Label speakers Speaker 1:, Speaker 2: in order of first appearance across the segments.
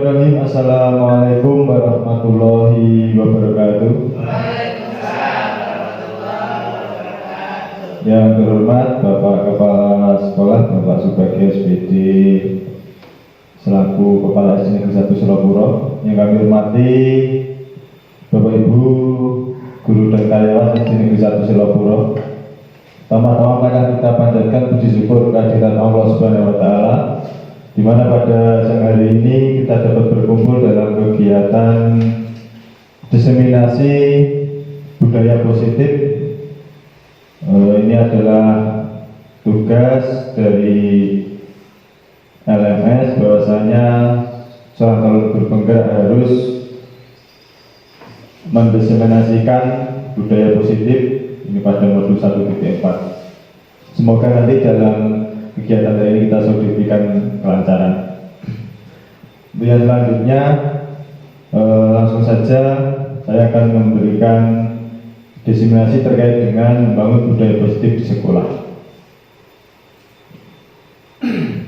Speaker 1: Bismillahirrahmanirrahim. Assalamualaikum warahmatullahi wabarakatuh. Yang terhormat Bapak Kepala Sekolah, Bapak Subagio SPD selaku Kepala SD Negeri 1 Selopuro. Yang kami hormati Bapak Ibu guru dan karyawan SD Negeri 1 Selopuro. Tama-tama akan kita panjatkan puji syukur kehadiran Allah Subhanahu wa Ta'ala, di mana pada siang hari ini kita dapat berkumpul dalam kegiatan diseminasi budaya positif. Ini adalah tugas dari LMS, bahwasanya seorang calon guru penggerak harus mendiseminasikan budaya positif ini pada modul 1.4. Semoga nanti dalam kegiatan hari ini kita sudah diberikan kelancaran. Kemudian selanjutnya langsung saja saya akan memberikan diseminasi terkait dengan membangun budaya positif di sekolah.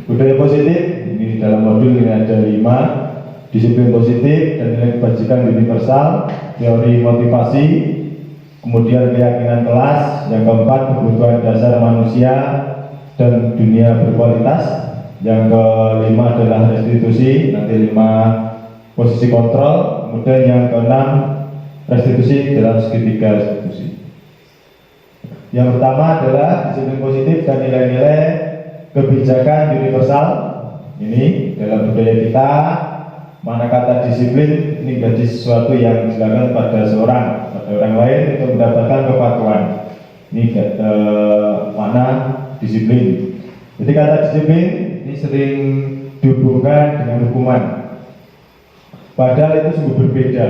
Speaker 1: Budaya positif ini dalam modul ini ada 5: disiplin positif dan nilai kebajikan universal, teori motivasi, kemudian keyakinan kelas, yang keempat kebutuhan dasar manusia dan dunia berkualitas, yang kelima adalah restitusi, nanti 5 posisi kontrol, kemudian yang keenam restitusi dalam segitiga restitusi. Yang pertama adalah disiplin positif dan nilai-nilai kebijakan universal. Ini dalam budaya kita, mana kata disiplin ini menjadi sesuatu yang dilakukan pada orang lain untuk mendapatkan kepatuhan. Ini mana disiplin. Jadi kata disiplin ini sering dihubungkan dengan hukuman, padahal itu sungguh berbeda.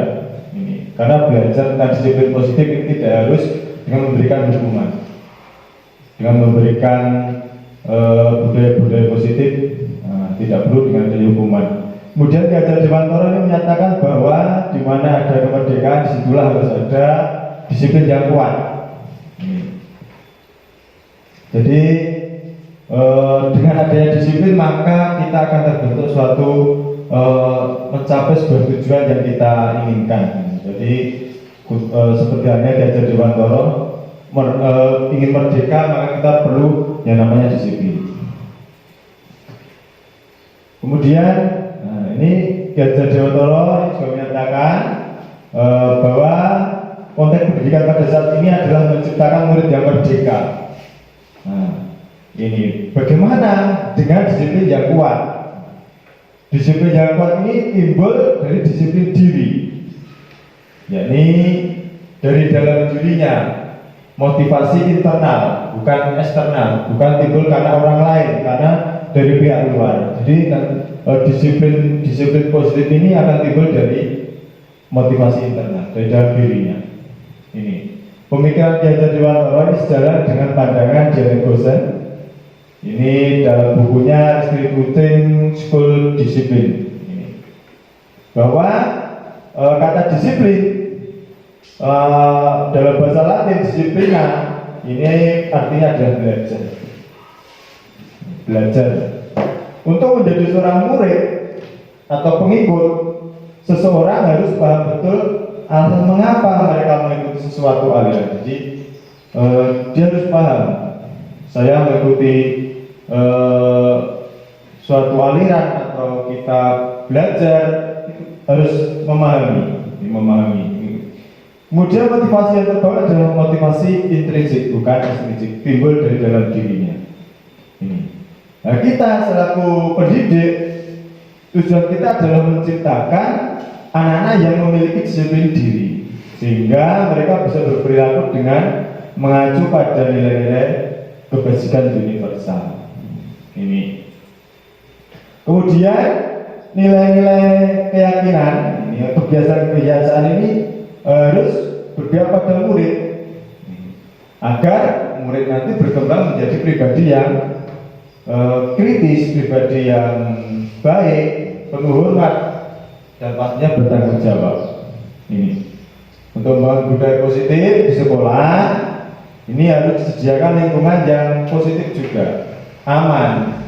Speaker 1: Ini karena belajar tentang disiplin positif ini tidak harus dengan memberikan hukuman, dengan memberikan budaya-budaya positif, tidak perlu dengan adanya hukuman. Kemudian Ki Hajar Dewantara ini menyatakan bahwa di mana ada kemerdekaan, disitulah harus ada disiplin yang kuat. Jadi dengan adanya disiplin maka kita akan terbentuk suatu mencapai sebuah tujuan yang kita inginkan. Jadi seperti halnya Ki Hajar Dewantara ingin merdeka, maka kita perlu yang namanya disiplin. Kemudian ini Ki Hajar Dewantara juga menyatakan bahwa konteks pendidikan pada saat ini adalah menciptakan murid yang merdeka. Ini bagaimana dengan disiplin yang kuat? Disiplin yang kuat ini timbul dari disiplin diri, yakni dari dalam dirinya, motivasi internal, bukan eksternal, bukan timbul karena orang lain, karena dari pihak luar. Jadi disiplin positif ini akan timbul dari motivasi internal, dari dalam dirinya. Ini pemikiran Ki Hajar Dewantara ini sejalan dengan pandangan Dian Egosen. Ini dalam bukunya Instituting School Discipline. Ini bahwa kata disiplin dalam bahasa Latin disiplina ini artinya adalah belajar. Untuk menjadi seorang murid atau pengikut, seseorang harus paham betul alasan mengapa mereka mengikuti sesuatu aliran. Jadi dia harus paham, saya mengikuti suatu aliran atau kita belajar harus memahami. Kemudian motivasi yang terbawa adalah motivasi intrinsik, bukan ekstrinsik, timbul dari dalam dirinya. Ini. Nah, kita selaku pendidik, tujuan kita adalah menciptakan anak-anak yang memiliki disiplin diri, sehingga mereka bisa berperilaku dengan mengacu pada nilai-nilai kebajikan universal. Ini. Kemudian nilai-nilai keyakinan, ini kebiasaan-kebiasaan ini harus berpihak pada murid, agar murid nanti berkembang menjadi pribadi yang kritis, pribadi yang baik, penuh hormat, dan pastinya bertanggung jawab. Ini untuk membangun budaya positif di sekolah, ini harus disediakan lingkungan yang positif juga, aman.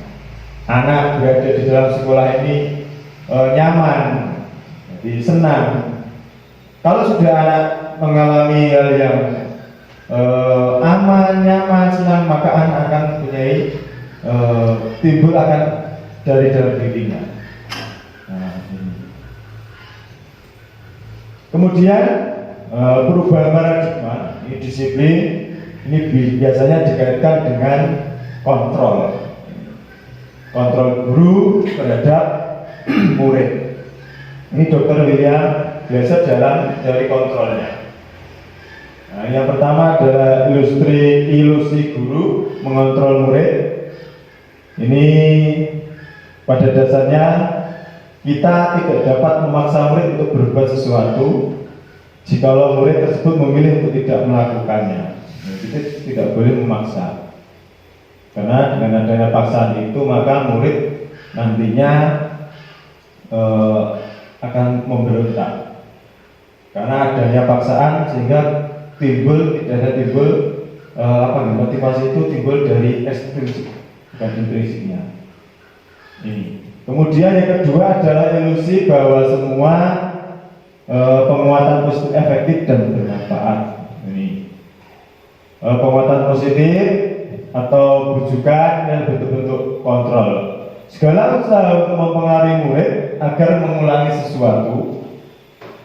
Speaker 1: Anak berada di dalam sekolah ini nyaman, jadi senang. Kalau sudah anak mengalami hal yang aman, nyaman, senang, maka anak akan mempunyai timbul akan dari dalam dirinya. Nah, ini. Kemudian perubahan paradigma, ini disiplin, ini biasanya dikaitkan dengan kontrol guru terhadap murid. Ini Dr. William Glasser jalan dari kontrolnya. Nah, yang pertama adalah ilusi guru mengontrol murid. Ini pada dasarnya kita tidak dapat memaksa murid untuk berbuat sesuatu jikalau murid tersebut memilih untuk tidak melakukannya. Nah, kita tidak boleh memaksa, karena dengan adanya paksaan itu maka murid nantinya akan memberontak. Karena adanya paksaan sehingga timbul motivasi itu timbul dari ekstrinsik, bukan intrinsiknya. Ini. Kemudian yang kedua adalah ilusi bahwa semua penguatan positif efektif dan bermanfaat. Ini penguatan positif atau bujukan yang bentuk-bentuk kontrol. Segala usaha untuk mempengaruhi murid agar mengulangi sesuatu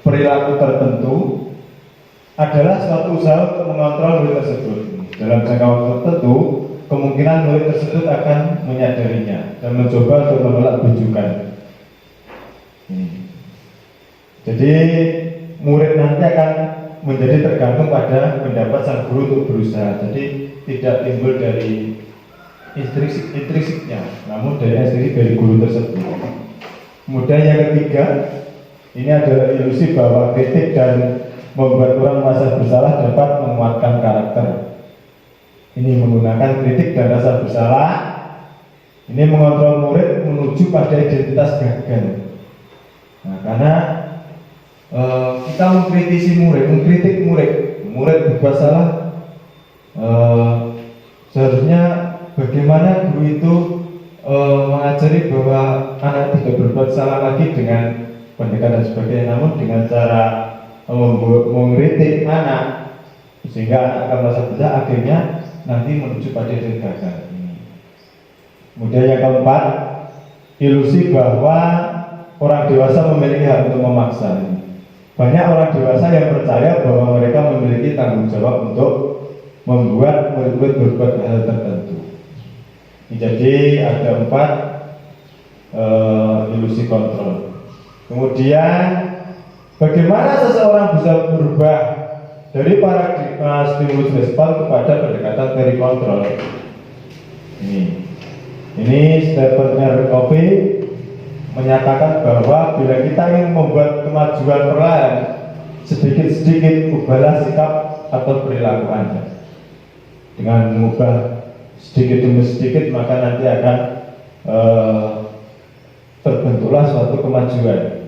Speaker 1: perilaku tertentu adalah suatu usaha untuk mengontrol murid tersebut. Dalam jangka waktu tertentu, kemungkinan murid tersebut akan menyadarinya dan mencoba untuk menolak bujukan. Jadi murid nanti akan menjadi tergantung pada pendapat sang guru untuk berusaha. Jadi tidak timbul dari intrinsiknya, namun dari ekstrinsik dari guru tersebut. Kemudian yang ketiga, ini adalah ilusi bahwa kritik dan membuat orang merasa bersalah dapat menguatkan karakter. Ini menggunakan kritik dan rasa bersalah, ini mengontrol murid menuju pada identitas gagal. Nah, karena kita mengkritik murid berbuat salah, seharusnya bagaimana guru itu mengajari bahwa anak tidak berbuat salah lagi dengan pendekatan dan sebagainya, namun dengan cara mengkritik anak sehingga anak akan merasa bersalah, akhirnya nanti menuju pada gagal. Kemudian yang keempat, ilusi bahwa orang dewasa memiliki hak untuk memaksa. Banyak orang dewasa yang percaya bahwa mereka memiliki tanggung jawab untuk membuat murid-murid berbuat hal tertentu. Jadi ada 4 ilusi kontrol. Kemudian bagaimana seseorang bisa berubah dari paradigma stimulus respon kepada pendekatan teori kontrol? Ini Stephen R. Covey menyatakan bahwa bila kita ingin membuat kemajuan perlahan, sedikit-sedikit ubahlah sikap atau perilaku Anda. Dengan mengubah sedikit demi sedikit, maka nanti akan terbentuklah suatu kemajuan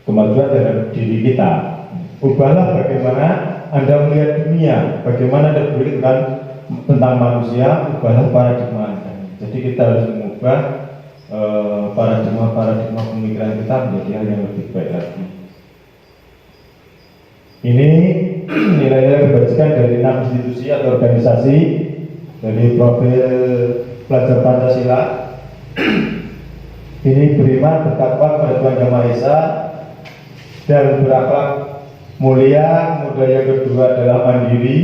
Speaker 1: dalam diri kita. Ubahlah bagaimana Anda melihat dunia, bagaimana Anda berpikir tentang manusia, ubahlah paradigma Anda. Jadi kita harus mengubah paradigma pemikiran kita menjadi hal yang lebih baik lagi. Ini nilai-nilai kebajikan dari 6 institusi atau organisasi dari profil pelajar Pancasila. Ini beriman, bertakwa kepada Tuhan Yang Maha Esa dan berakhlak mulia. Kemudian yang kedua adalah mandiri,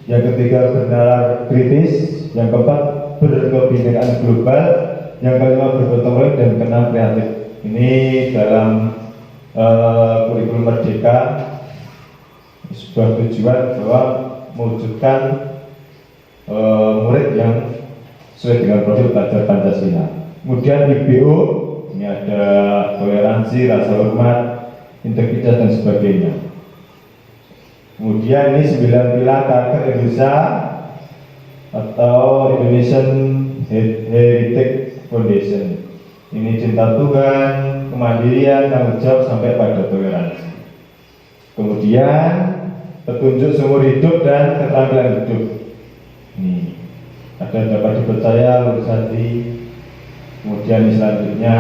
Speaker 1: yang ketiga bernalar kritis, yang keempat berkebinekaan global, yang kelima bergotong royong, dan keenam kreatif. Ini dalam kurikulum Merdeka, sebuah tujuan bahwa mewujudkan murid yang sesuai dengan profil pelajar Pancasila. Kemudian IBO, ini ada toleransi, rasa hormat, integritas dan sebagainya. Kemudian ini 9 pilar karakter Indonesia atau Indonesian Heritage Foundation. Ini cinta Tuhan, kemandirian, tanggung jawab sampai pada toleransi. Kemudian petunjuk seumur hidup dan keterampilan hidup. Ini ada dapat dipercaya, lurus hati. Kemudian selanjutnya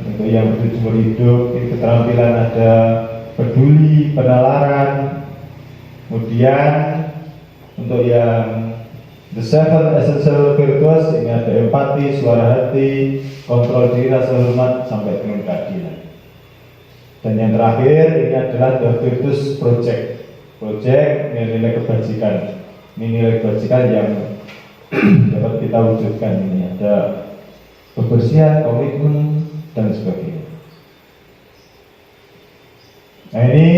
Speaker 1: untuk yang berjumur hidup, keterampilan ada peduli, penalaran. Kemudian untuk yang the seven essential virtues ini ada empati, suara hati, kontrol diri, rasa hormat, sampai dengan keadilan. Dan yang terakhir ini adalah the virtues project. Project nilai kebajikan. Ini nilai kebajikan yang dapat kita wujudkan. Ini ada kebersihan, komitmen, dan sebagainya. Nah ini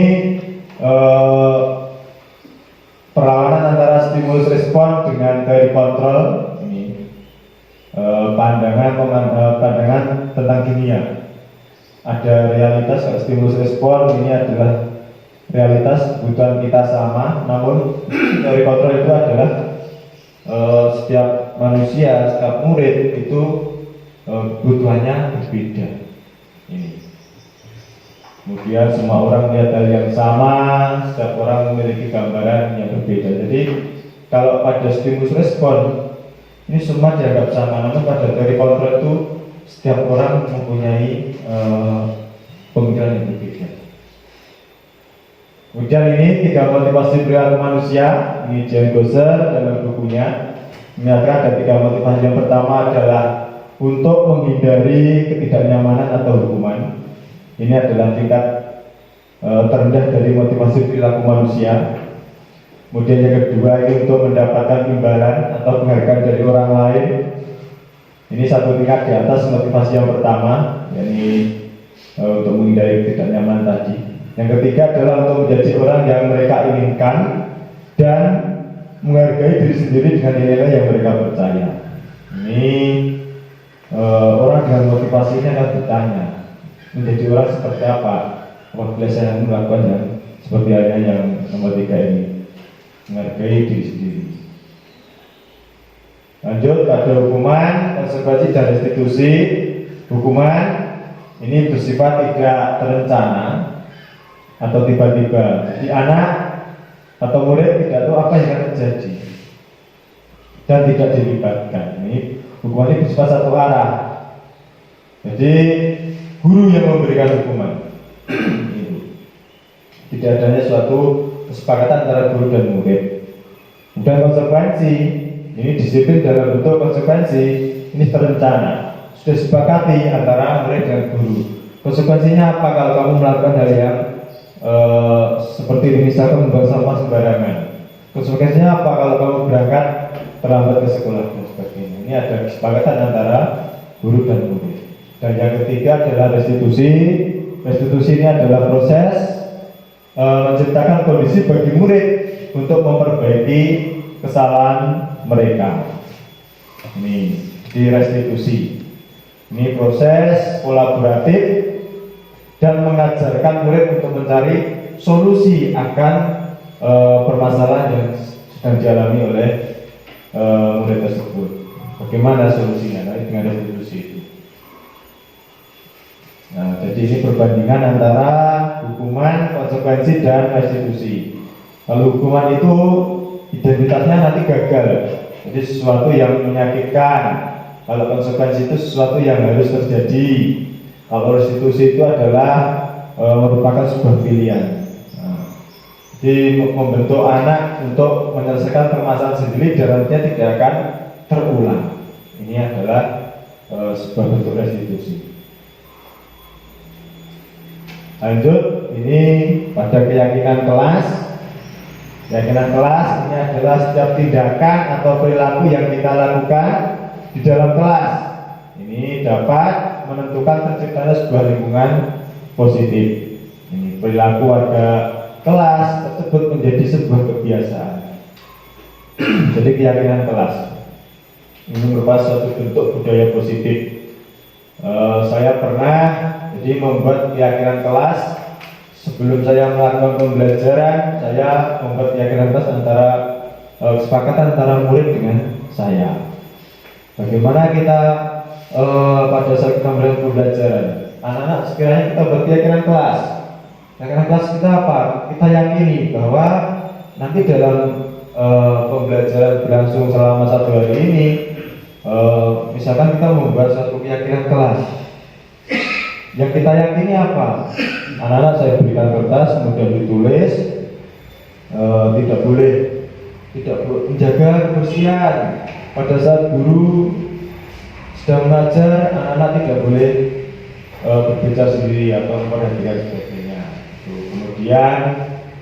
Speaker 1: perlawanan antara stimulus respon dengan teori kontrol. Ini pandangan tentang kimia. Ada realitas, stimulus respon ini adalah realitas, kebutuhan kita sama, namun teori kontrol itu adalah setiap manusia, setiap murid itu kebutuhannya berbeda. Ini. Kemudian semua orang melihat hal yang sama, setiap orang memiliki gambaran yang berbeda. Jadi kalau pada stimulus respon ini semua dianggap sama, namun pada teori kontrol itu setiap orang mempunyai pemikiran yang berbeda. Kemudian ini 3 motivasi perilaku manusia, ini Jane Gossler dalam bukunya menyatakan ada 3 motivasi. Yang pertama adalah untuk menghindari ketidaknyamanan atau hukuman. Ini adalah tingkat terendah dari motivasi perilaku manusia. Kemudian yang kedua ini untuk mendapatkan imbalan atau penghargaan dari orang lain. Ini satu tingkat di atas motivasi yang pertama, yakni untuk menghindari ketidaknyamanan tadi. Yang ketiga adalah untuk menjadi orang yang mereka inginkan dan menghargai diri sendiri dengan nilai yang mereka percaya. Ini orang dengan motivasi ini akan bertanya, menjadi orang seperti apa apabila saya melakukan yang seperti halnya yang nomor 3 ini, menghargai diri sendiri. Lanjut pada hukuman, konsekuensi dan restitusi. Hukuman ini bersifat tidak terencana atau tiba-tiba. Jadi anak atau murid tidak tahu apa yang akan terjadi dan tidak dilibatkan. Ini hukuman ini bersifat satu arah. Jadi guru yang memberikan hukuman. Tidak adanya suatu kesepakatan antara guru dan murid. Dan konsekuensi ini disiplin dalam bentuk konsekuensi ini terencana, sudah disepakati antara murid dan guru. Konsekuensinya apa kalau kamu melakukan hal yang seperti ini, misalkan membuang sampah sembarangan? Konsekuensinya apa kalau kamu berangkat terlambat ke sekolah dan sebagainya? Ini ada kesepakatan antara guru dan murid. Dan yang ketiga adalah restitusi. Restitusi ini adalah proses menciptakan kondisi bagi murid untuk memperbaiki kesalahan mereka. Ini di restitusi. Ini proses kolaboratif dan mengajarkan murid untuk mencari solusi akan permasalahan yang sedang dialami oleh murid tersebut. Bagaimana solusinya dengan restitusi itu? Nah, jadi ini perbandingan antara hukuman, konsekuensi, dan restitusi. Kalau hukuman itu identitasnya nanti gagal, jadi sesuatu yang menyakitkan. Kalau konsekuensi itu sesuatu yang harus terjadi. Kalau restitusi itu adalah merupakan sebuah pilihan. Nah, jadi membentuk anak untuk menyelesaikan permasalahan sendiri dan nantinya tidak akan terulang. Ini adalah sebuah bentuk restitusi. Lanjut, ini pada keyakinan kelas. Keyakinan kelas ini adalah setiap tindakan atau perilaku yang kita lakukan di dalam kelas ini dapat menentukan terciptanya sebuah lingkungan positif. Ini perilaku warga kelas tersebut menjadi sebuah kebiasaan. Jadi keyakinan kelas ini merupakan suatu bentuk budaya positif. Saya pernah jadi membuat keyakinan kelas sebelum saya melakukan pembelajaran. Saya membuat keyakinan kelas antara kesepakatan antara murid dengan saya. Bagaimana kita pada saat kita melakukan pembelajaran, anak-anak sekiranya kita buat keyakinan kelas. Keyakinan kelas kita apa? Kita yakini bahwa nanti dalam pembelajaran berlangsung selama 1 hari ini, misalkan kita membuat satu keyakinan kelas. Yang kita yakini apa? Anak-anak saya berikan kertas, kemudian ditulis tidak boleh menjaga kebersihan. Pada saat guru sedang mengajar, anak-anak tidak boleh berbicara sendiri atau memperhatikan sebagainya. Kemudian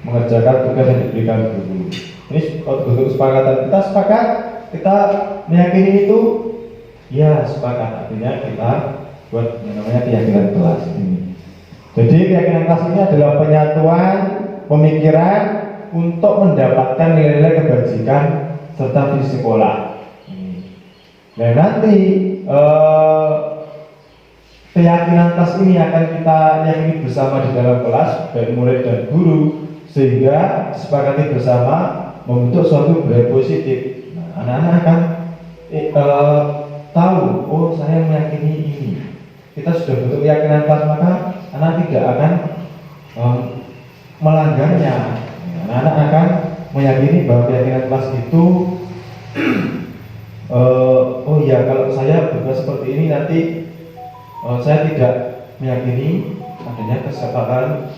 Speaker 1: mengerjakan tugas yang diberikan guru. Ini bentuk kesepakatan. Kita sepakat, kita meyakini itu, ya sepakat. Artinya kita buat yang namanya keyakinan kelas ini. Jadi keyakinan kelas ini adalah penyatuan pemikiran untuk mendapatkan nilai-nilai kebajikan serta visi sekolah. Nah nanti keyakinan kelas ini akan kita yakini bersama di dalam kelas, baik murid dan guru, sehingga disepakati bersama membentuk suatu budaya positif. Nah, anak-anak akan tahu, oh saya meyakini ini. Kita sudah bentuk keyakinan kelas, maka anak tidak akan melanggarnya. Anak-anak akan meyakini bahwa keyakinan kelas itu oh ya, kalau saya berbuat seperti ini nanti saya tidak meyakini adanya kesepakatan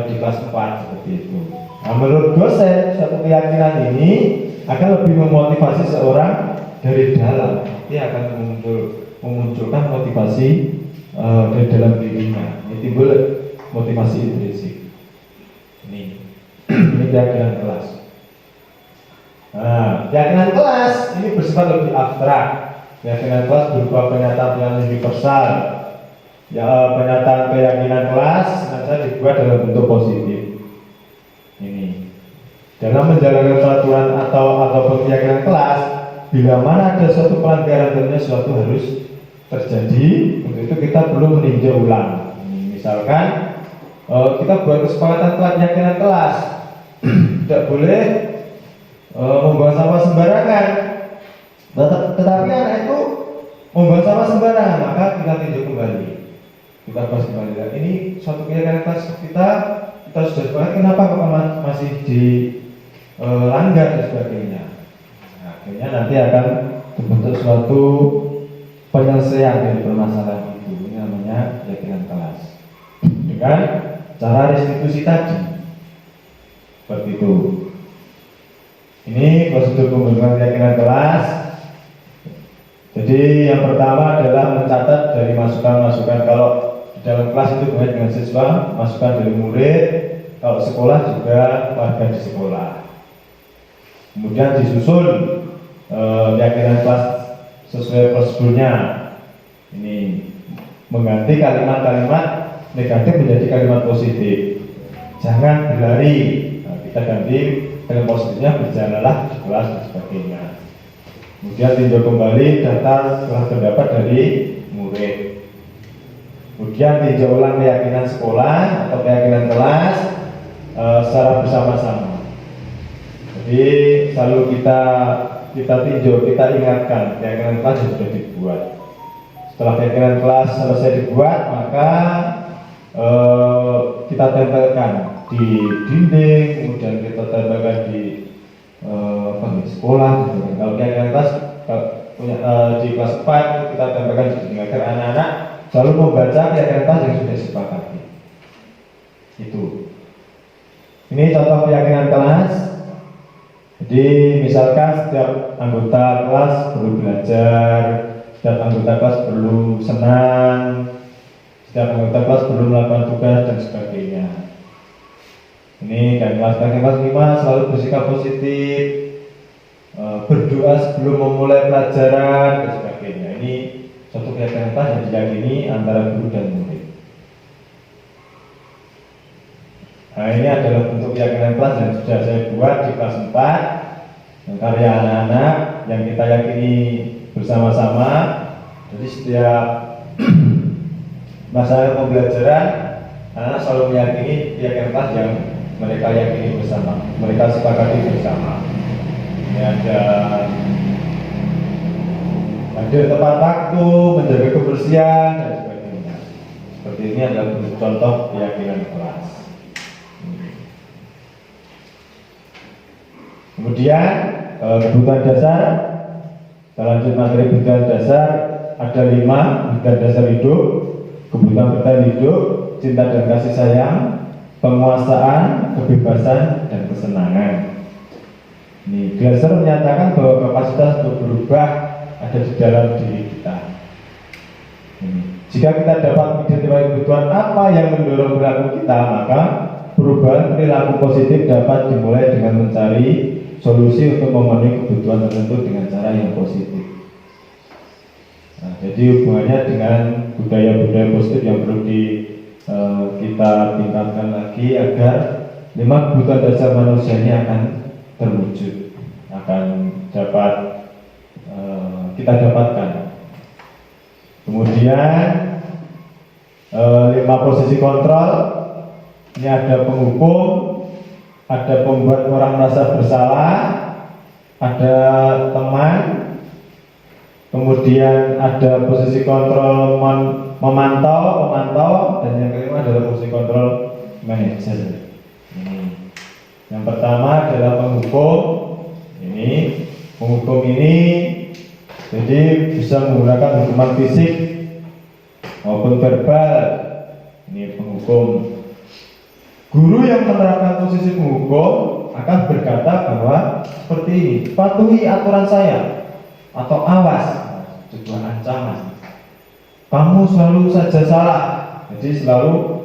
Speaker 1: di kelas 4 seperti itu. Nah, menurut dosen, suatu keyakinan ini akan lebih memotivasi seorang dari dalam. Dia akan memunculkan motivasi dari dalam dirinya. Ini timbul motivasi intrinsik. Ini keyakinan kelas. Nah, keyakinan kelas ini bersifat lebih abstrak. Keyakinan kelas berupa pernyataan universal. Ya, pernyataan keyakinan kelas sengaja dibuat dalam bentuk positif. Ini dalam menjalankan peraturan atau keyakinan kelas, bila mana ada suatu pelanggaran tentunya suatu harus terjadi. Untuk itu kita perlu meninjau ulang. Misalkan kita buat kesepakatan keyakinan kelas, tidak boleh membuang sampah sembarangan. Tetapi anak itu membuang sampah sembarangan, maka kita tinjau kembali. Kita bahas kembali. Ini suatu keyakinan kelas kita sudah sepakat, kenapa kok masih dilanggar dan sebagainya. Nah, akhirnya nanti akan terbentuk suatu penyelesaian dari permasalahan itu. Ini namanya keyakinan kelas. Dengan cara restitusi tadi, seperti itu. Ini prosedur pembentukan keyakinan kelas. Jadi yang pertama adalah mencatat dari masukan-masukan. Kalau di dalam kelas itu bukan dengan siswa, masukan dari murid. Kalau sekolah juga warga di sekolah. Kemudian disusun keyakinan kelas sesuai prosedurnya. Ini mengganti kalimat-kalimat negatif menjadi kalimat positif. Jangan berlari. Nah, kita ganti kalimat positifnya, berjalanlah di kelas dan sebagainya. Kemudian tinjau kembali data setelah pendapat dari murid. Kemudian tinjau ulang keyakinan sekolah atau keyakinan kelas secara bersama-sama. Jadi selalu kita tinjau, kita ingatkan keyakinan kelas yang sudah dibuat. Setelah keyakinan kelas selesai dibuat, maka kita tempelkan di dinding, kemudian kita tempelkan di sekolah. Kalau keyakinan kelas di kelas 4 kita tempelkan di dinding agar anak-anak selalu membaca keyakinan kelas yang sudah disepakati. Itu. Ini contoh keyakinan kelas. Jadi misalkan setiap anggota kelas perlu belajar, setiap anggota kelas perlu senang, setiap anggota kelas perlu melakukan tugas dan sebagainya. Ini dan kelas 5 selalu bersikap positif, berdoa sebelum memulai pelajaran dan sebagainya. Ini suatu keyakinan kelas yang diyakini antara guru dan murid. Nah, ini adalah bentuk keyakinan kelas yang sudah saya buat di kelas 4, karya anak-anak yang kita yakini bersama-sama. Jadi setiap masa pembelajaran, anak-anak selalu meyakini keyakinan kelas yang mereka yakini bersama, mereka sepakati bersama. Ini ada tepat waktu, menjaga kebersihan dan sebagainya. Seperti ini adalah contoh keyakinan kelas. Kemudian kebutuhan dasar, kita lanjut materi kebutuhan dasar. Ada 5 kebutuhan dasar hidup. kebutuhan bertahan hidup, cinta dan kasih sayang, penguasaan, kebebasan, dan kesenangan. Ini Glasser menyatakan bahwa kapasitas untuk berubah ada di dalam diri kita. Jika kita dapat mengidentifikasi kebutuhan apa yang mendorong perilaku kita, maka perubahan perilaku positif dapat dimulai dengan mencari solusi untuk memenuhi kebutuhan tertentu dengan cara yang positif. Nah, jadi hubungannya dengan budaya-budaya positif yang perlu kita tingkatkan lagi agar 5 kebutuhan dasar manusia ini akan terwujud, akan dapat kita dapatkan. Kemudian 5 posisi kontrol. Ini ada penghukum, ada pembuat orang merasa bersalah, ada teman, kemudian ada posisi kontrol memantau, dan yang kelima adalah posisi kontrol manajer. Yang pertama adalah penghukum. Penghukum ini jadi bisa menggunakan hukuman fisik maupun verbal. Ini penghukum. Guru yang menerapkan posisi penghukum akan berkata bahwa seperti ini, patuhi aturan saya, atau awas, sebuah ancaman. Kamu selalu saja salah. Jadi selalu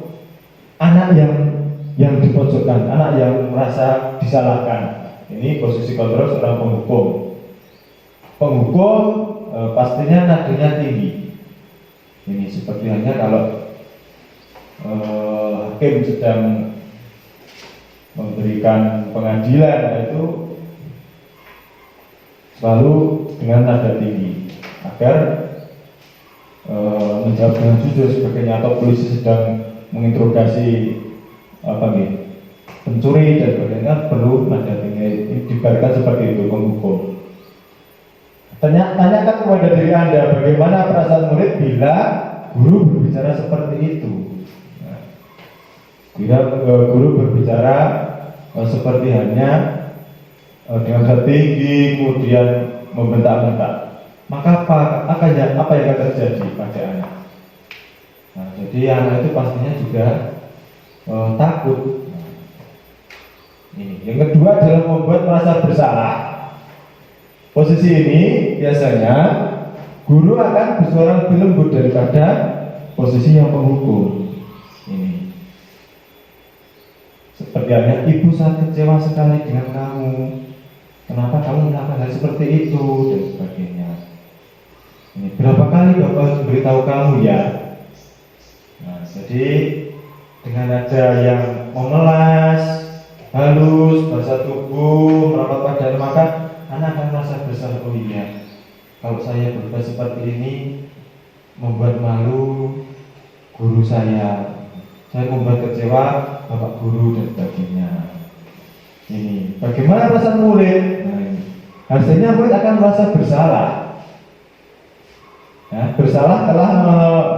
Speaker 1: anak yang dipojokkan, anak yang merasa disalahkan. Ini posisi kontrol seorang penghukum. Penghukum pastinya nadanya tinggi. Ini seperti hanya kalau hakim sedang memberikan pengadilan, itu selalu dengan nada tinggi agar menjawab dengan jujur sebagainya, atau polisi sedang menginterogasi pencuri dan sebagainya, perlu nada tinggi. Dibarkan seperti itu penghukum. Tanyakan kepada diri Anda bagaimana perasaan murid bila guru berbicara seperti itu. Bila guru berbicara seperti hanya dengan nada tinggi, kemudian membentak-bentak, maka apa yang akan terjadi pada anak? Nah, jadi anak itu pastinya juga takut. Yang kedua adalah membuat merasa bersalah. Posisi ini biasanya guru akan bersuara lebih lembut daripada posisi yang penghukum. Seperti halnya, ibu sangat kecewa sekali dengan kamu. Kenapa kamu melakukan hal seperti itu, dan sebagainya. Berapa kali Bapak harus memberitahu kamu ya? Nah, jadi dengan nada yang memelas, halus, bahasa tubuh, merapat pada maka anak akan merasa bersalah. Oh iya, kalau saya berbuat seperti ini membuat malu guru saya membuat kecewa bapak guru dan sebagainya. Ini bagaimana perasaan murid? Hasilnya murid akan merasa bersalah. Bersalah telah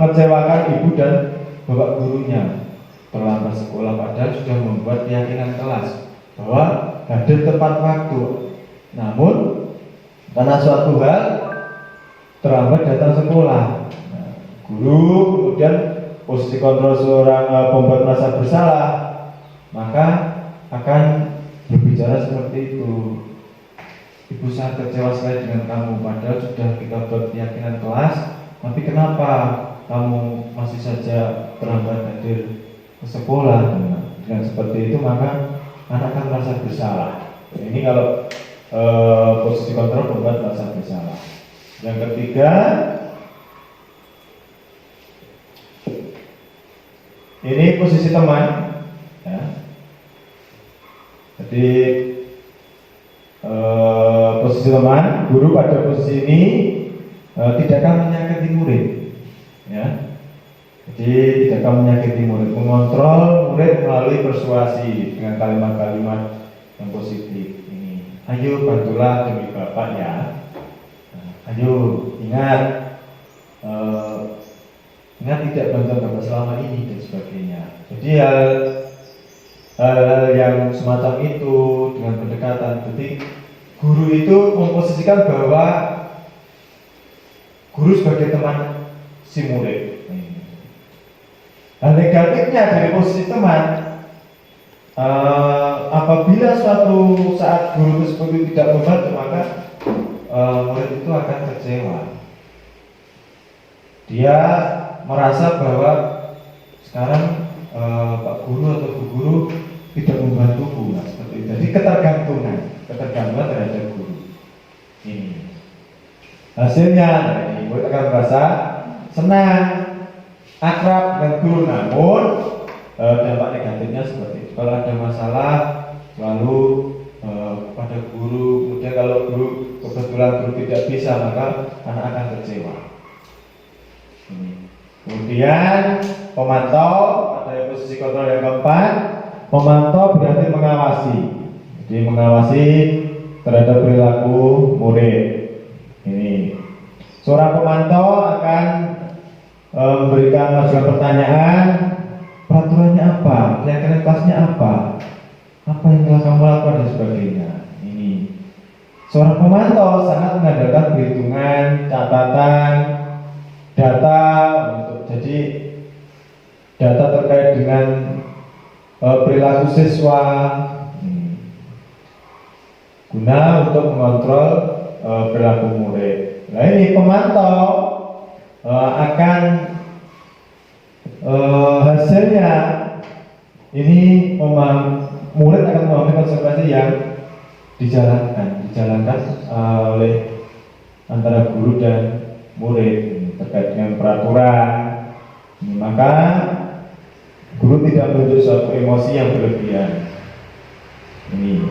Speaker 1: mengecewakan ibu dan bapak gurunya, terlambat sekolah padahal sudah membuat keyakinan kelas bahwa hadir tepat waktu, namun karena suatu hal terlambat datang sekolah. Guru kemudian posisi kontrol seorang pembuat merasa bersalah, maka akan berbicara seperti itu. Ibu sangat kecewa sekali dengan kamu, padahal sudah kita buat keyakinan kelas, tapi kenapa kamu masih saja terlambat hadir ke sekolah? Dengan seperti itu maka anak akan merasa bersalah. Ini kalau posisi kontrol membuat merasa bersalah. Yang ketiga, ini posisi teman. Jadi posisi teman, guru pada posisi ini tidak akan menyakiti murid. Jadi tidak akan menyakiti murid, mengontrol murid melalui persuasi dengan kalimat-kalimat yang positif. Ini, ayo bantulah demi bapak ya. Ayo ingat, ingat tidak bantuan bapak selama ini dan sebagainya. Jadi hal yang semacam itu dengan pendekatan. Jadi guru itu memposisikan bahwa guru sebagai teman si murid. Hal negatifnya dari posisi teman, apabila suatu saat guru tersebut tidak membantu, maka murid itu akan kecewa. Dia merasa bahwa sekarang Pak Guru atau Bu Guru tidak membantuku, nah, seperti itu. Jadi ketergantungan terhadap guru. Ini hasilnya, murid akan merasa senang, akrab dengan guru. Namun dampak negatifnya seperti itu. Kalau ada masalah, lalu pada guru, kemudian kalau guru kebetulan guru tidak bisa, maka anak akan kecewa. Kemudian pemantau, ada posisi kontrol yang keempat. Pemantau berarti mengawasi, jadi mengawasi terhadap perilaku murid. Ini seorang pemantau akan memberikan masukan pertanyaan, peraturannya apa, keyakinan kelasnya apa yang telah kamu lakukan dan sebagainya. Ini seorang pemantau sangat mengandalkan perhitungan, catatan, data jadi data terkait dengan perilaku siswa guna untuk mengontrol perilaku murid. Nah ini pemantau akan hasilnya ini murid akan memahami konsekuensi yang dijalankan oleh antara guru dan murid terkait dengan peraturan. Maka guru tidak menunjuk suatu emosi yang berlebihan. Ini,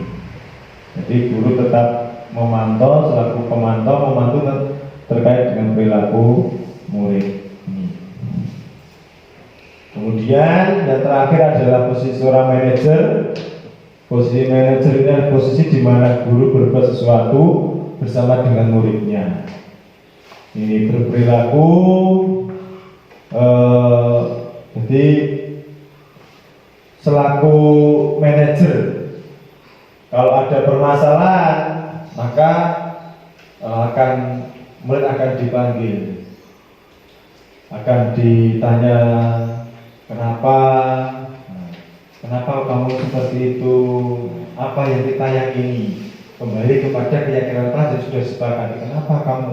Speaker 1: jadi guru tetap memantau selaku pemantau terkait dengan perilaku murid. Ini. Kemudian yang terakhir adalah posisi seorang manajer. Posisi manajer ini adalah posisi di mana guru berbuat sesuatu bersama dengan muridnya. Ini berperilaku jadi selaku manajer, kalau ada permasalahan maka murid akan dipanggil, akan ditanya kenapa kamu seperti itu, apa yang kita yakini, kembali kepada keyakinan kelas yang sudah disepakati. Kenapa kamu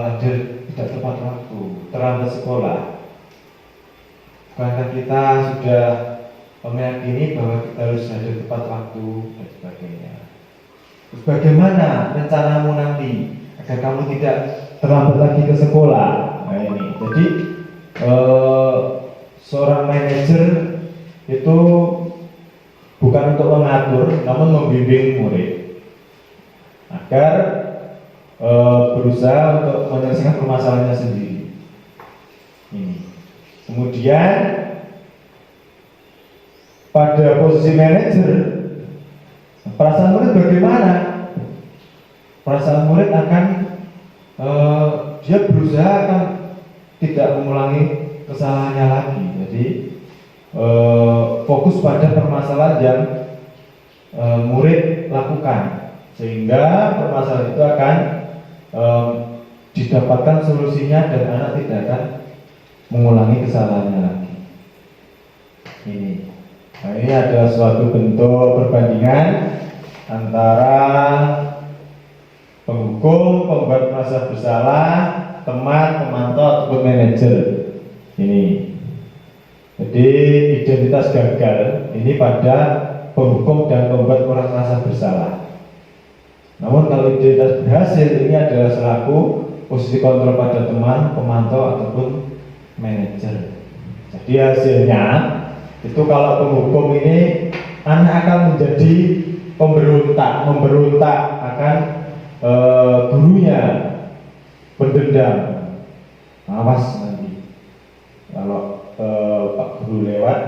Speaker 1: hadir tidak tepat waktu, terlambat sekolah? Bahkan kita sudah meyakini bahwa kita harus hadir tepat waktu dan sebagainya. Terus bagaimana rencanamu nanti agar kamu tidak terlambat lagi ke sekolah? Nah ini, jadi seorang manajer itu bukan untuk mengatur, namun membimbing murid agar berusaha untuk menyelesaikan permasalahannya sendiri. Ini. Kemudian pada posisi manajer, perasaan murid bagaimana? Perasaan murid akan dia berusaha akan tidak mengulangi kesalahannya lagi. Jadi fokus pada permasalahan yang murid lakukan, sehingga permasalahan itu akan didapatkan solusinya dan anak tidak akan mengulangi kesalahannya lagi. Ini, nah ini adalah suatu bentuk perbandingan antara penghukum, pembuat merasa bersalah, teman, pemantau ataupun manajer. Ini, jadi identitas gagal ini pada penghukum dan pembuat orang merasa bersalah. Namun kalau identitas berhasil, ini adalah selaku posisi kontrol pada teman, pemantau ataupun manajer. Jadi hasilnya itu kalau penghukum ini anak akan menjadi memberontak akan gurunya, berdendam. Awas nanti kalau Pak Guru lewat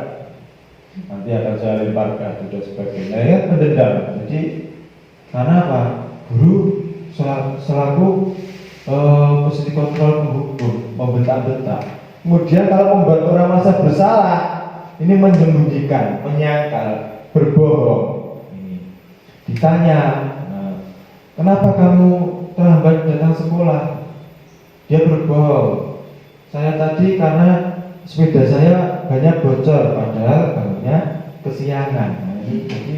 Speaker 1: nanti akan saya lempar gardu dan sebagainya, ya berdendam. Jadi karena apa? Guru selaku posisi kontrol penghukum, membentak-bentak. Kemudian kalau membuat orang merasa bersalah, ini menyembunyikan, menyangkal, berbohong. Ini ditanya, kenapa kamu terlambat datang sekolah? Dia berbohong. Saya tadi karena sepeda saya banyak bocor, padahal bangunnya kesiangan. Nah, ini jadi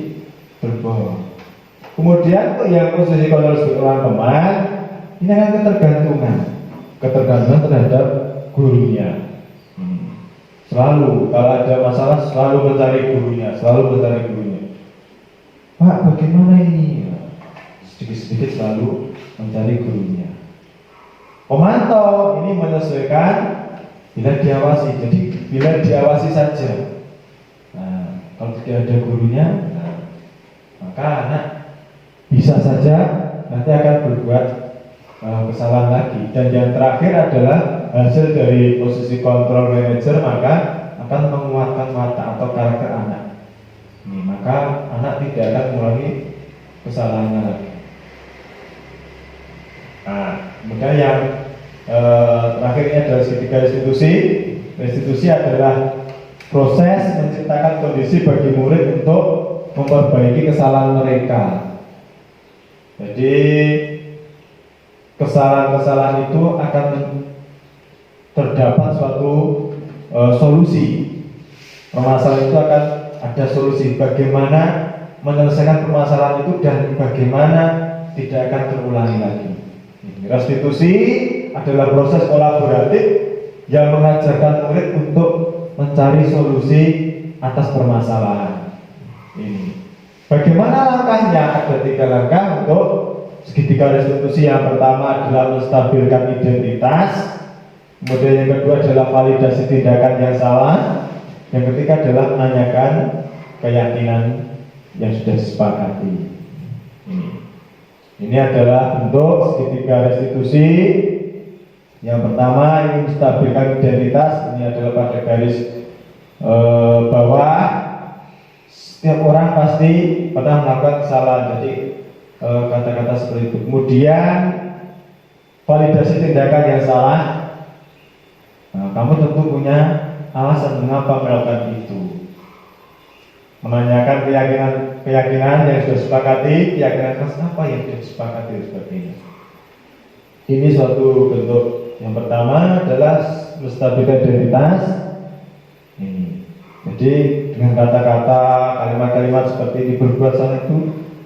Speaker 1: berbohong. Kemudian untuk yang posisi kontrol sebagai orang teman, ini akan ketergantungan terhadap gurunya. Selalu kalau ada masalah selalu mencari gurunya. Pak, bagaimana ini? Sedikit-sedikit selalu mencari gurunya. Pemantau ini menyesuaikan bila diawasi. Jadi bila diawasi saja. Nah, kalau tidak ada gurunya, maka anak bisa saja nanti akan berbuat kesalahan lagi. Dan yang terakhir adalah hasil dari posisi kontrol manager, maka akan menguatkan watak atau karakter anak. Ini, maka anak tidak akan mengulangi kesalahannya lagi. Nah, kemudian yang terakhirnya adalah segitiga restitusi. Restitusi adalah proses menciptakan kondisi bagi murid untuk memperbaiki kesalahan mereka. Jadi kesalahan-kesalahan itu akan terdapat suatu solusi. Permasalahan itu akan ada solusi. Bagaimana menyelesaikan permasalahan itu dan bagaimana tidak akan terulangi lagi. Restitusi adalah proses kolaboratif yang mengajarkan murid untuk mencari solusi atas permasalahan ini. Bagaimana langkahnya? Ada 3 langkah untuk segitiga restitusi. Yang pertama adalah menstabilkan identitas. Kemudian yang kedua adalah validasi tindakan yang salah. Yang ketiga adalah menanyakan keyakinan yang sudah disepakati. Ini adalah bentuk segitiga restitusi. Yang pertama ingin menstabilkan identitas. Ini adalah pada garis bawah. Setiap orang pasti pernah melakukan kesalahan. Jadi kata-kata seperti itu. Kemudian validasi tindakan yang salah. Nah, kamu tentu punya alasan mengapa melakukan itu. Menanyakan keyakinan yang sudah disepakati, keyakinan apa yang sudah disepakati dan sebagainya. Ini suatu bentuk. Yang pertama adalah menstabilkan identitas. Ini. Jadi dengan kata-kata, kalimat-kalimat seperti ini, berbuat salah itu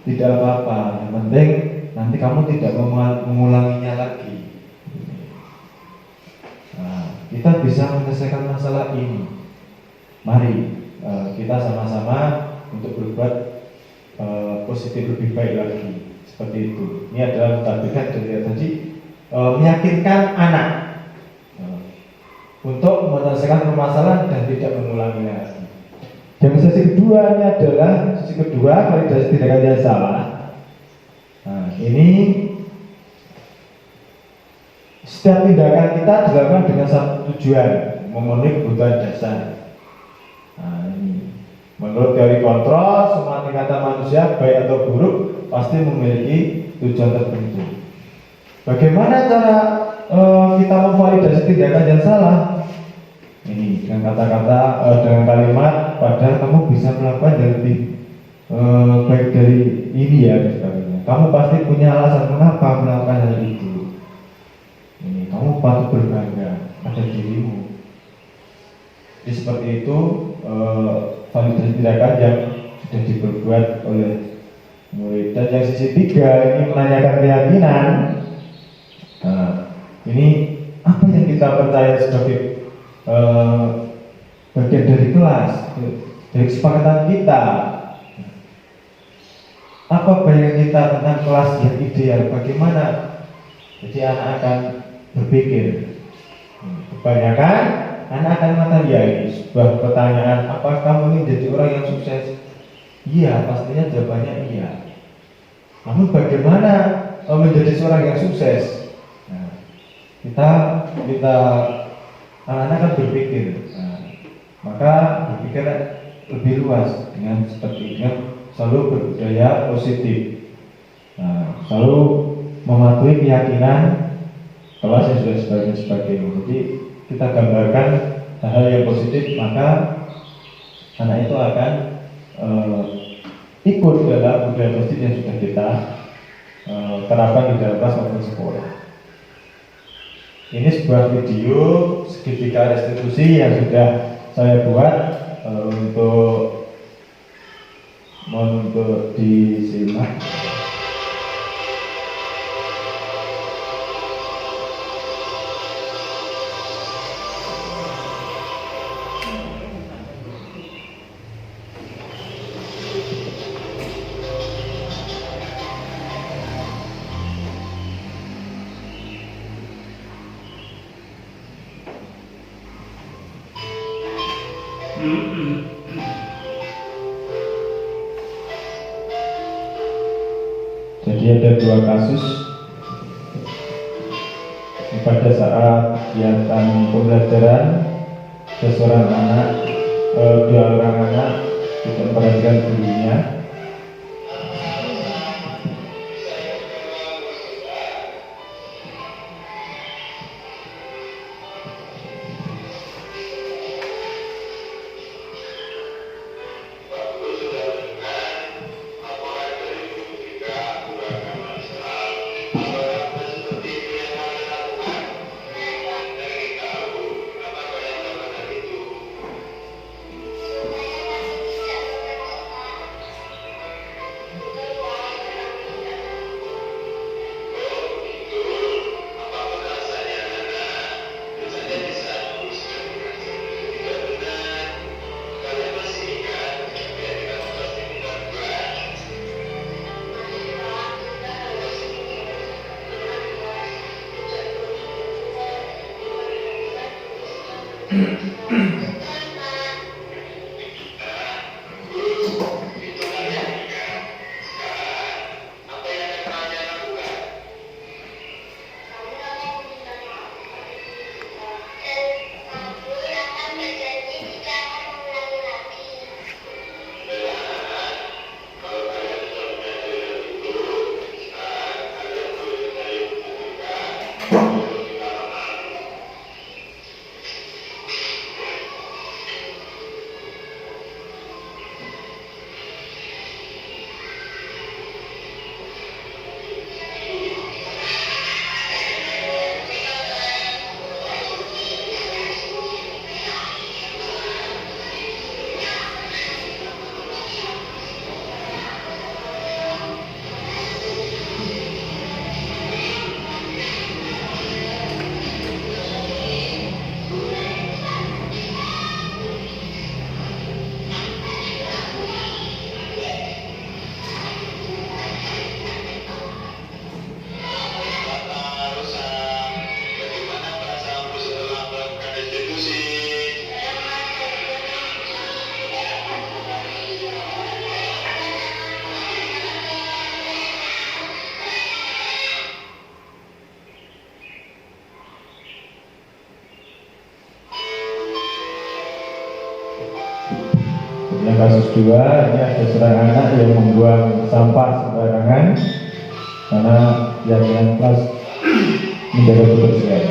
Speaker 1: tidak apa-apa. Yang penting nanti kamu tidak mengulanginya lagi. Nah, kita bisa menyelesaikan masalah ini. Mari kita sama-sama untuk berbuat positif lebih baik lagi. Seperti itu. Ini adalah menstabilkan identitas. Tadi meyakinkan anak untuk menyelesaikan permasalahan dan tidak mengulanginya lagi. Yang sesi kedua ini adalah sesi kedua validasi tindakan yang salah. Nah, ini setiap tindakan kita dilakukan dengan satu tujuan, memenuhi kebutuhan dasar. Nah, ini menurut teori kontrol, semua tingkatan manusia baik atau buruk pasti memiliki tujuan tertentu. Bagaimana cara kita memvalidasi tindakan yang salah? Ini dengan kata-kata, dengan kalimat, padahal kamu bisa melakukan yang lebih baik dari ini ya, dan sebagainya. Kamu pasti punya alasan mengapa melakukan hal itu. Ini kamu patut berbangga pada dirimu. Jadi seperti itu validasi tindakan yang sudah diperbuat oleh murid. Dan yang sisi 3 ini menanyakan keyakinan. Nah, ini apa yang kita percaya sebagai bagian dari kelas, dari kesepakatan kita. Apa bayangan kita tentang kelas yang ideal? Bagaimana? Jadi anak akan berpikir. Kebanyakan anak akan mengatakan ya, ini sebuah pertanyaan, apakah kamu ingin jadi orang yang sukses? Iya, pastinya jawabannya iya. Namun bagaimana menjadi seorang yang sukses? Kita anak-anak kan berpikir, maka berpikir lebih luas dengan seperti ini, selalu berbudaya positif, selalu mematuhi keyakinan kelas yang sudah sebagainya. Jadi kita gambarkan hal yang positif, maka anak itu akan ikut dalam budaya positif yang sudah kita terapkan di dalam kelas maupun sekolah. Ini sebuah video segitiga restitusi yang sudah saya buat untuk disimak. Jadi ada dua kasus. Pada saat kegiatan pembelajaran, dua orang anak tidak memperhatikan gurunya. Yang kasus dua, ini ada seorang anak yang membuang sampah sembarangan karena keyakinan kelas menjaga kebersihan.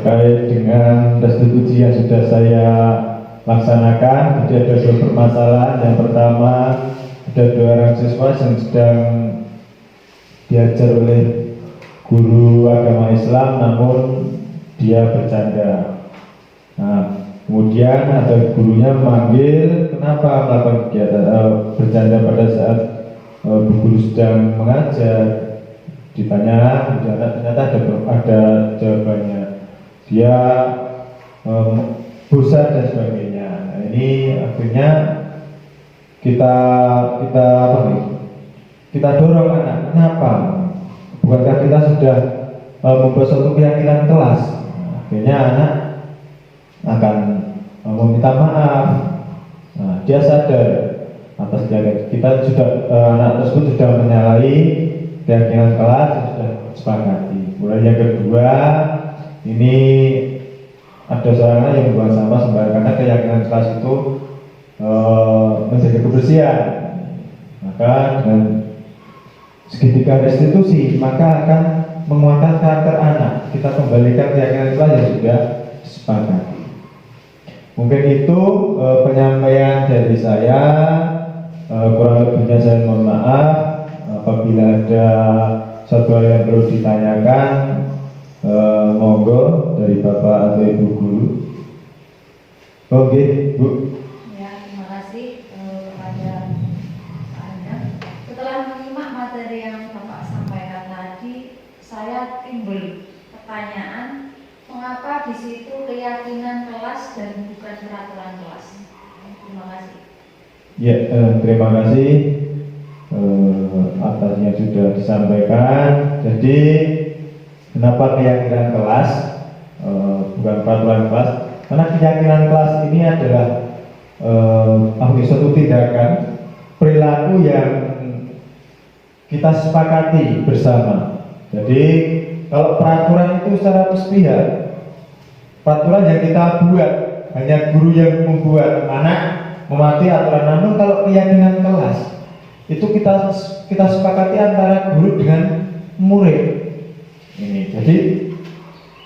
Speaker 1: terkait dengan restitusi yang sudah saya laksanakan. Jadi ada dua permasalahan. Yang pertama, ada 2 orang siswa yang sedang diajar oleh guru agama Islam, namun dia bercanda. Nah, kemudian ada gurunya memanggil, kenapa melakukan kegiatan bercanda pada saat bu guru sedang mengajar. Ditanya, ternyata ada jawabannya. Dia bosan dan sebagainya. Nah, ini akhirnya kita dorong anak. Kenapa? Bukankah kita sudah membuat suatu keyakinan kelas? Nah, akhirnya anak akan meminta maaf. Nah, dia sadar atas keyakinan kita sudah anak tersebut sudah menyalahi keyakinan kelas yang sudah disepakati. Kemudian yang kedua, ini ada seorang yang buang sampah sembarangan karena keyakinan kelas itu menjaga kebersihan. Maka dengan segitiga restitusi, maka akan menguatkan karakter anak. Kita kembalikan keyakinan kelas yang sudah disepakati. Mungkin itu penyampaian dari saya. Kurang lebihnya saya mohon maaf. Apabila ada satu hal yang perlu ditanyakan, monggo dari Bapak atau Ibu guru. Oke, Bu.
Speaker 2: Ya, terima kasih kepada Pak Anda. Setelah menyimak materi yang Bapak sampaikan tadi, saya timbul pertanyaan, mengapa di situ keyakinan kelas dan bukan peraturan kelas? Terima kasih.
Speaker 1: Ya, terima kasih. Atasnya sudah disampaikan. Jadi kenapa keyakinan kelas bukan peraturan kelas? Karena keyakinan kelas ini adalah suatu tindakan perilaku yang kita sepakati bersama. Jadi kalau peraturan itu secara sepihak, peraturan yang kita buat, hanya guru yang membuat, anak mematuhi aturan. Namun kalau keyakinan kelas itu kita sepakati antara guru dengan murid. Ini. Jadi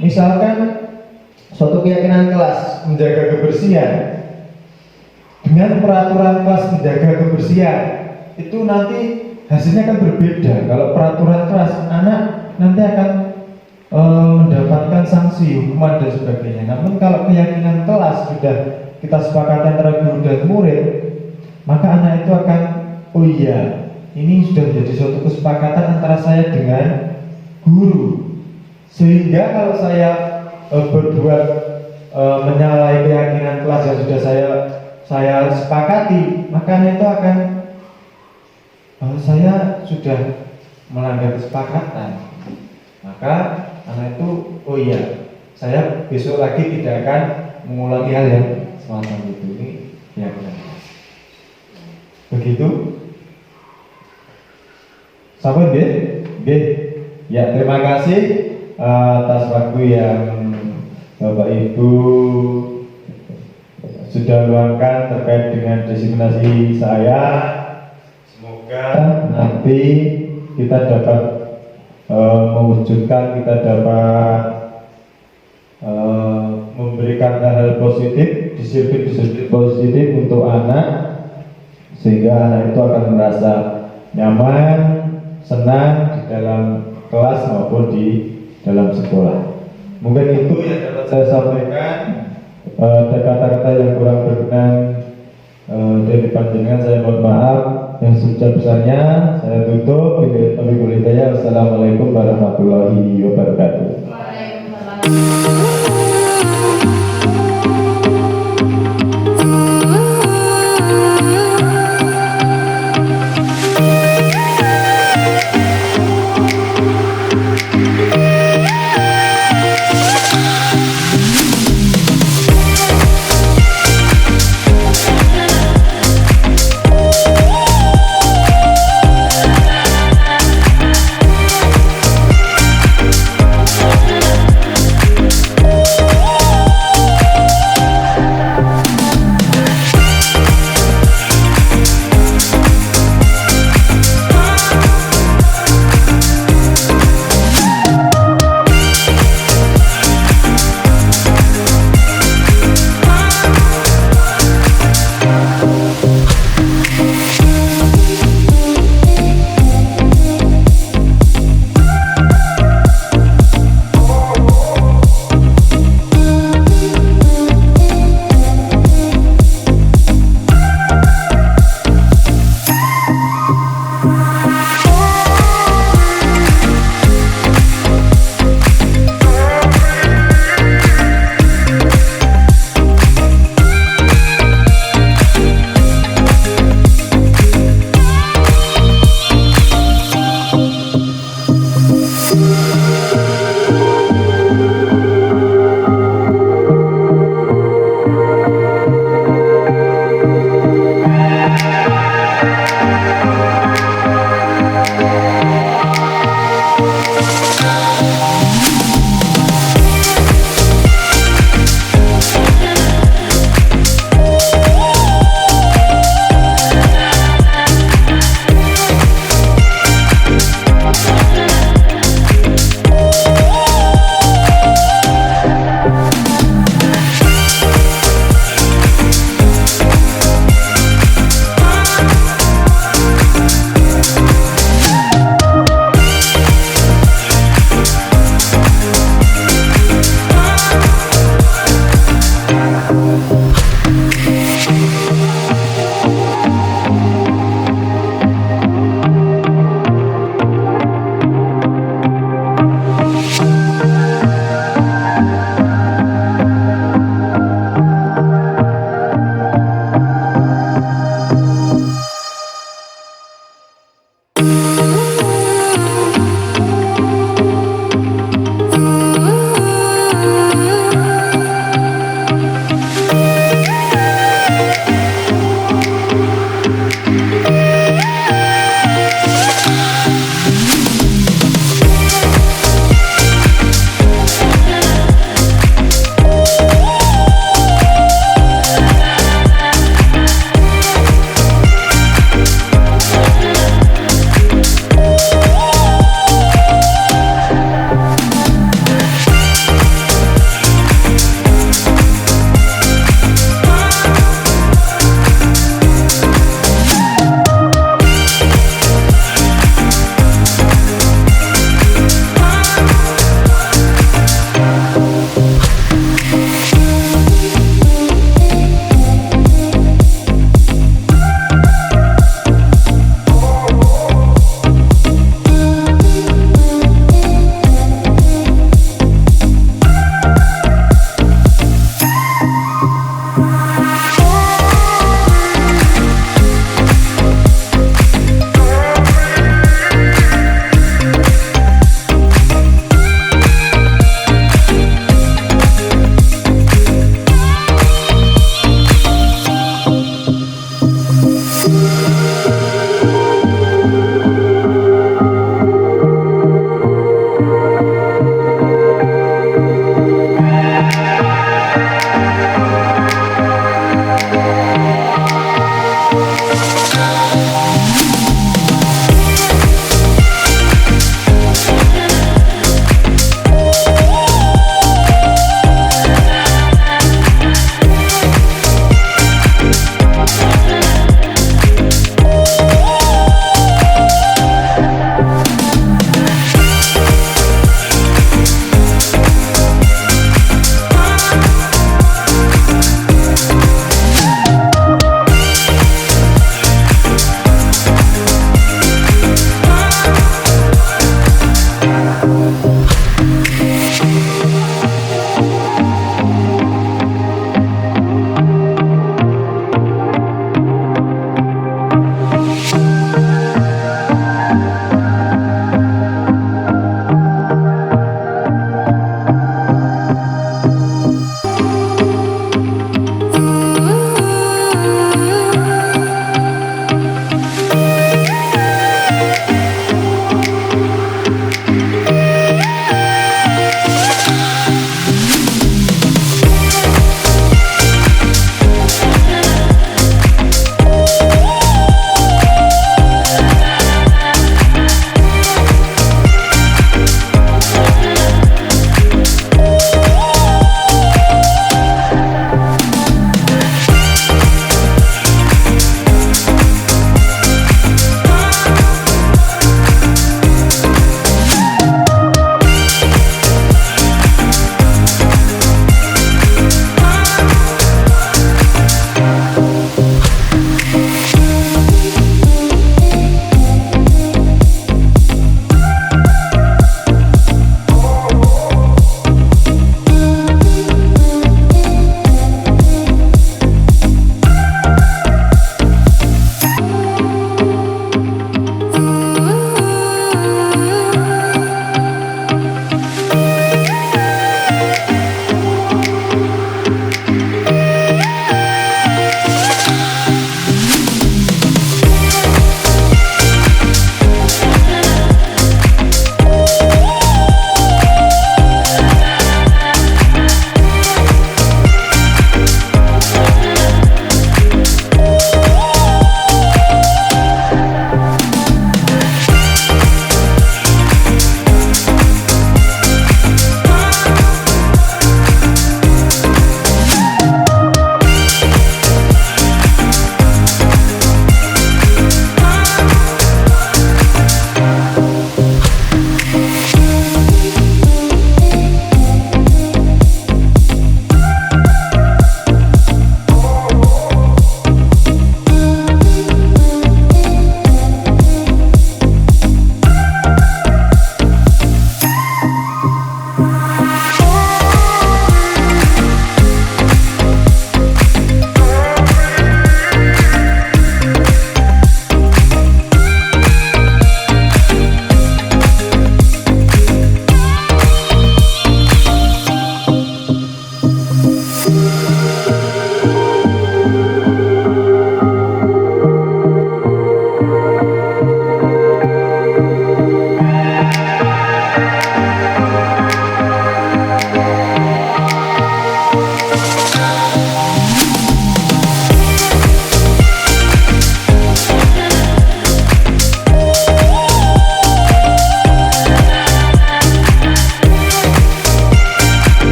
Speaker 1: misalkan suatu keyakinan kelas menjaga kebersihan dengan peraturan kelas menjaga kebersihan, itu nanti hasilnya akan berbeda. Kalau peraturan kelas, anak nanti akan mendapatkan sanksi, hukuman dan sebagainya. Namun kalau keyakinan kelas sudah kita sepakati antara guru dan murid, maka anak itu akan, oh iya, ini sudah menjadi suatu kesepakatan antara saya dengan guru. Sehingga kalau saya berbuat menyalahi keyakinan kelas yang sudah saya sepakati, maka anak itu akan, saya sudah melanggar kesepakatan. Maka anak itu, oh iya, saya besok lagi tidak akan mengulangi hal yang semacam itu. Ini keyakinan. Begitu. Sampai ya, terima kasih atas waktu yang Bapak Ibu sudah luangkan terkait dengan designasi saya. Semoga nanti kita dapat mewujudkan, kita dapat memberikan hal-hal positif, disiplin positif untuk anak, sehingga anak itu akan merasa nyaman, senang di dalam kelas maupun di dalam sekolah. Mungkin itu yang dapat saya sampaikan. Ada kata-kata yang kurang berkenan dari panjenengan, saya mohon maaf. Yang sebesar-besarnya saya tutup. Wassalamualaikum warahmatullahi wabarakatuh.
Speaker 2: Waalaikumsalam.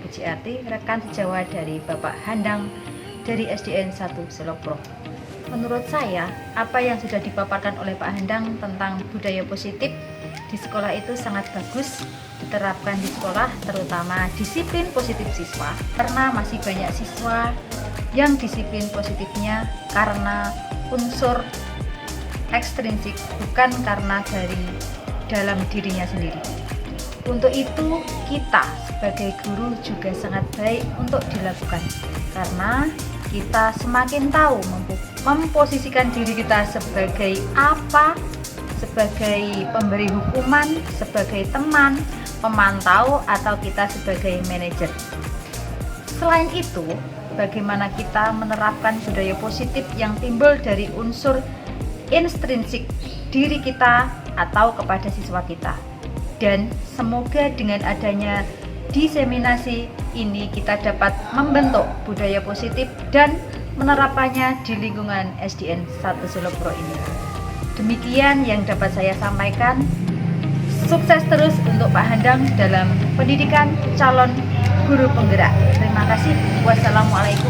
Speaker 2: PJRT, rekan sejawat dari Bapak Handang dari SDN 1 Selopro. Menurut saya, apa yang sudah dipaparkan oleh Pak Handang tentang budaya positif di sekolah itu sangat bagus diterapkan di sekolah, terutama disiplin positif siswa, karena masih banyak siswa yang disiplin positifnya karena unsur ekstrinsik, bukan karena dari dalam dirinya sendiri. Untuk itu, kita sebagai guru juga sangat baik untuk dilakukan, karena kita semakin tahu memposisikan diri kita sebagai apa, sebagai pemberi hukuman, sebagai teman, pemantau, atau kita sebagai manajer. Selain itu, bagaimana kita menerapkan budaya positif yang timbul dari unsur intrinsik diri kita atau kepada siswa kita. Dan semoga dengan adanya diseminasi ini kita dapat membentuk budaya positif dan menerapkannya di lingkungan SDN 1 Selopro ini. Demikian yang dapat saya sampaikan. Sukses terus untuk Pak Handang dalam pendidikan calon guru penggerak. Terima kasih. Wassalamualaikum